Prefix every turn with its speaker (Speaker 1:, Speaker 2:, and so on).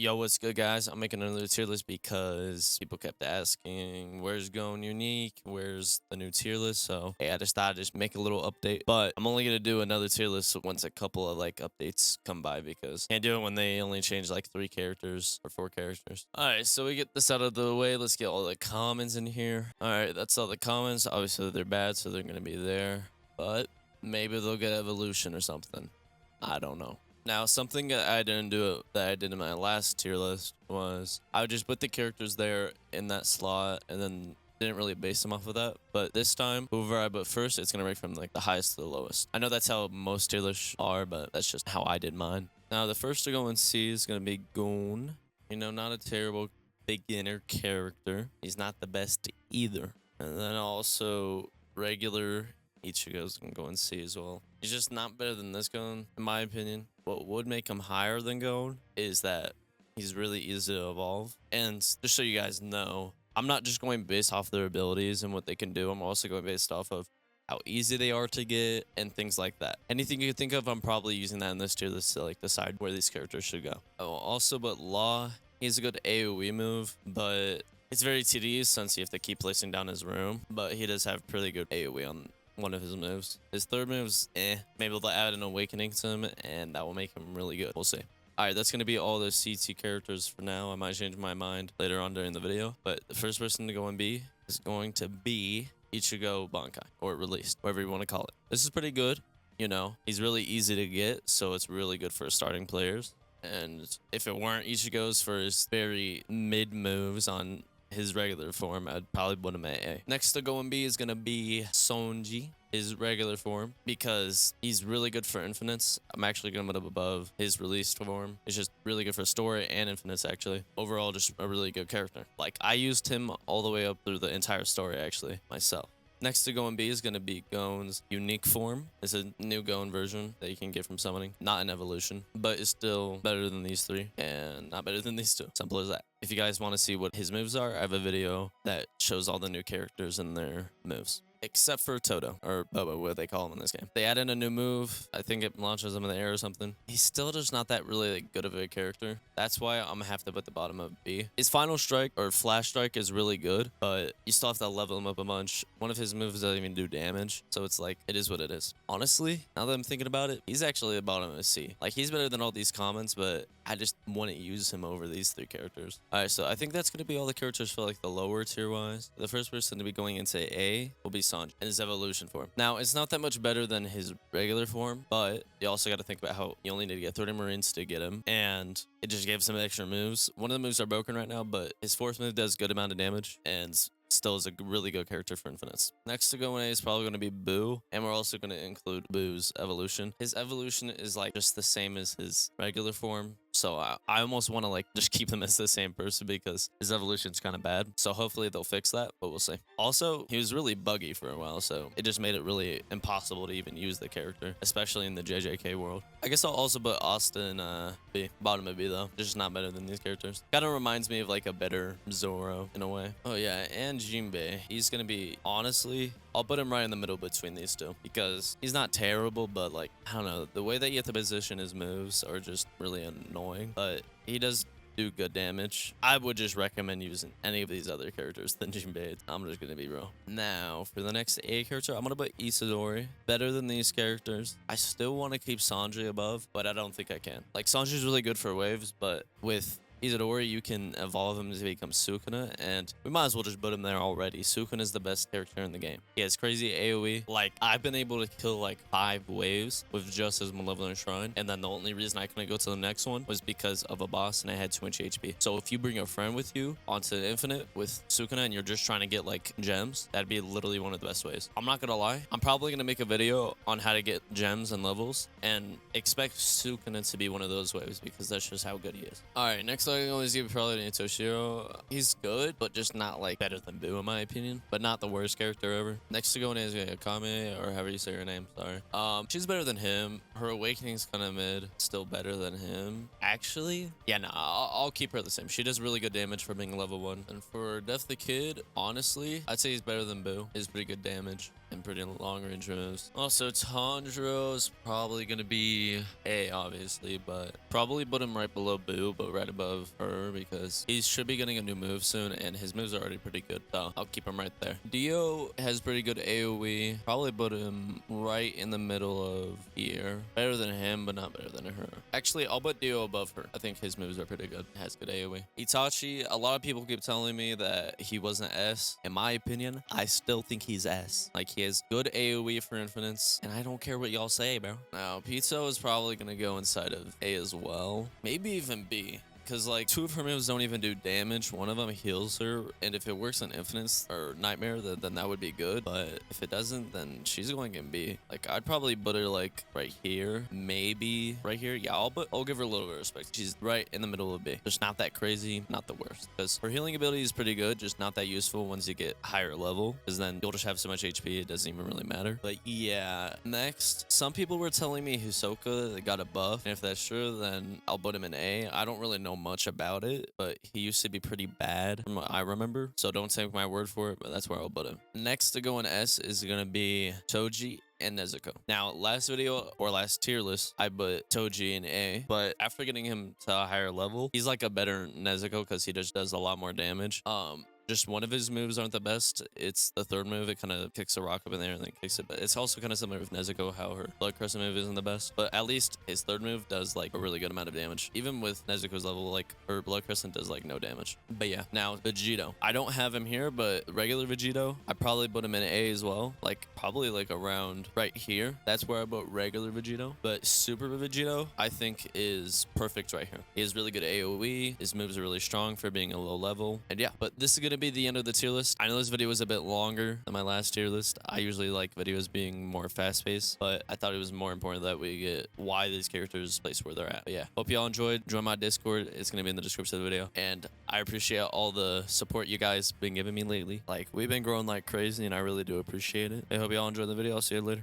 Speaker 1: Yo, what's good, guys? I'm making another tier list because people kept asking, where's going unique? Where's the new tier list? So, hey, I just thought I'd just make a little update. But I'm only going to do another tier list once a couple of like updates come by because can't do it when they only change like 3 characters or 4 characters. All right, so we get this out of the way. Let's get all the comments in here. All right, that's all the comments. Obviously, they're bad, so they're going to be there. But maybe they'll get evolution or something. I don't know. Now, something that I didn't do that I did in my last tier list was I would just put the characters there in that slot and then didn't really base them off of that. But this time, whoever I put first, it's gonna rank from like the highest to the lowest. I know that's how most tier lists are, but that's just how I did mine. Now, the first to go in C is gonna be Goon. You know, not a terrible beginner character. He's not the best either. And then also regular Ichigo's gonna go in C as well. He's just not better than this Gon, in my opinion. What would make him higher than Gon is that he's really easy to evolve. And just so you guys know, I'm not just going based off their abilities and what they can do. I'm also going based off of how easy they are to get and things like that. Anything you can think of, I'm probably using that in this tier list to like decide where these characters should go. Oh, also, but Law, he's a good AoE move, but it's very tedious since you have to keep placing down his room. But he does have pretty good AoE on one of his moves. His third move's Maybe they'll add an awakening to him and that will make him really good. We'll see. Alright, that's going to be all the CT characters for now. I might change my mind later on during the video. But the first person to go in B is going to be Ichigo Bankai, or Released, whatever you want to call it. This is pretty good. You know, he's really easy to get, so it's really good for starting players. And if it weren't Ichigo's for his very mid moves on his regular form, I'd probably put him at A. Next to go in B is going to be Sonji, his regular form, because he's really good for infinites. I'm actually going to put him above his released form. It's just really good for story and infinites, actually. Overall, just a really good character. Like, I used him all the way up through the entire story, actually, myself. Next to Gon B is going to be Gon's unique form. It's a new Gon version that you can get from summoning. Not an evolution, but it's still better than these 3 and not better than these 2. Simple as that. If you guys want to see what his moves are, I have a video that shows all the new characters and their moves. Except for Toto, or Bobo, what they call him in this game. They add in a new move. I think it launches him in the air or something. He's still just not that really like, good of a character. That's why I'm gonna have to put the bottom of B. His final strike, or flash strike, is really good, but you still have to level him up a bunch. One of his moves doesn't even do damage, so it's like, it is what it is. Honestly, now that I'm thinking about it, he's actually the bottom of C. Like, he's better than all these comments, but I just wouldn't use him over these 3 characters. Alright, so I think that's gonna be all the characters for like the lower tier wise. The first person to be going into A will be Sanji and his evolution form. Now, it's not that much better than his regular form, but you also got to think about how you only need to get 30 Marines to get him, and it just gives him extra moves. One of the moves are broken right now, but his fourth move does good amount of damage, and still is a really good character for infinites. Next to go in A is probably going to be Boo, and we're also going to include Boo's evolution. His evolution is like just the same as his regular form, so I almost want to like just keep them as the same person because his evolution's kind of bad. So hopefully they'll fix that, but we'll see. Also, he was really buggy for a while, so it just made it really impossible to even use the character, especially in the JJK world. I guess I'll also put Austin B, bottom of B though. Just not better than these characters. Kind of reminds me of like a better Zoro in a way. Oh yeah, and Jinbei. He's gonna be, honestly, I'll put him right in the middle between these 2 because he's not terrible, but like, I don't know, the way that you have to position his moves are just really annoying, but he does do good damage. I would just recommend using any of these other characters than Jinbei. I'm just gonna be real. Now, for the next A character, I'm gonna put Isadori. Better than these characters. I still want to keep Sanji above, but I don't think I can. Like, Sanji's really good for waves, but with Isadori, you can evolve him to become Sukuna, and we might as well just put him there already. Sukuna is the best character in the game. He has crazy AoE. Like, I've been able to kill like 5 waves with just his Malevolent Shrine, and then the only reason I couldn't go to the next one was because of a boss and I had too much HP. So if you bring a friend with you onto Infinite with Sukuna and you're just trying to get like gems, that'd be literally one of the best ways. I'm not gonna lie, I'm probably gonna make a video on how to get gems and levels, and expect Sukuna to be one of those waves because that's just how good he is. Alright, next I can always give probably to Toshiro. He's good, but just not like better than Boo in my opinion, but not the worst character ever. Next to go in is Akame, or however you say her name, sorry. She's better than him. Her awakening's kind of mid, still better than him. Actually, yeah, no, I'll keep her the same. She does really good damage for being level 1. And for Death the Kid, honestly, I'd say he's better than Boo. He's pretty good damage and pretty long range moves. Also, Tanjiro's probably gonna be A, obviously, but probably put him right below Boo, but right above of her because he should be getting a new move soon, and his moves are already pretty good. So I'll keep him right there. Dio has pretty good AoE. Probably put him right in the middle of here. Better than him, but not better than her. Actually, I'll put Dio above her. I think his moves are pretty good. Has good AoE. Itachi, a lot of people keep telling me that he wasn't S. In my opinion, I still think he's S. Like, he has good AoE for infinites, and I don't care what y'all say, bro. Now, Pizza is probably gonna go inside of A as well. Maybe even B. Because, like, 2 of her moves don't even do damage. One of them heals her. And if it works in Infinite or Nightmare, then that would be good. But if it doesn't, then she's going in B. Like, I'd probably put her, like, right here. Maybe right here. Yeah, I'll give her a little bit of respect. She's right in the middle of B. Just not that crazy, not the worst. Because her healing ability is pretty good, just not that useful once you get higher level. Because then you'll just have so much HP, it doesn't even really matter. But yeah, next, some people were telling me Hisoka got a buff. And if that's true, then I'll put him in A. I don't really know much about it, but he used to be pretty bad from what I remember, so don't take my word for it, but that's where I'll put him. Next to go in S is gonna be Toji and Nezuko. Now, last video or last tier list, I put Toji in A, but after getting him to a higher level, he's like a better Nezuko because he just does a lot more damage. Just one of his moves aren't the best. It's the third move. It kind of kicks a rock up in there and then kicks it. But it's also kind of similar with Nezuko, how her Blood Crescent move isn't the best. But at least his third move does like a really good amount of damage. Even with Nezuko's level, like her Blood Crescent does like no damage. But yeah, now Vegito. I don't have him here, but regular Vegito, I probably put him in A as well. Like probably like around right here. That's where I put regular Vegito. But Super Vegito, I think is perfect right here. He has really good AoE. His moves are really strong for being a low level. And yeah, but this is going to be the end of the tier list. I know this video was a bit longer than my last tier list. I usually like videos being more fast-paced, but I thought it was more important that we get why these characters place where they're at. But yeah, hope y'all enjoyed. Join my Discord. It's going to be in the description of the video. And I appreciate all the support you guys been giving me lately. Like, we've been growing like crazy, and I really do appreciate it. I hope y'all enjoyed the video. I'll see you later.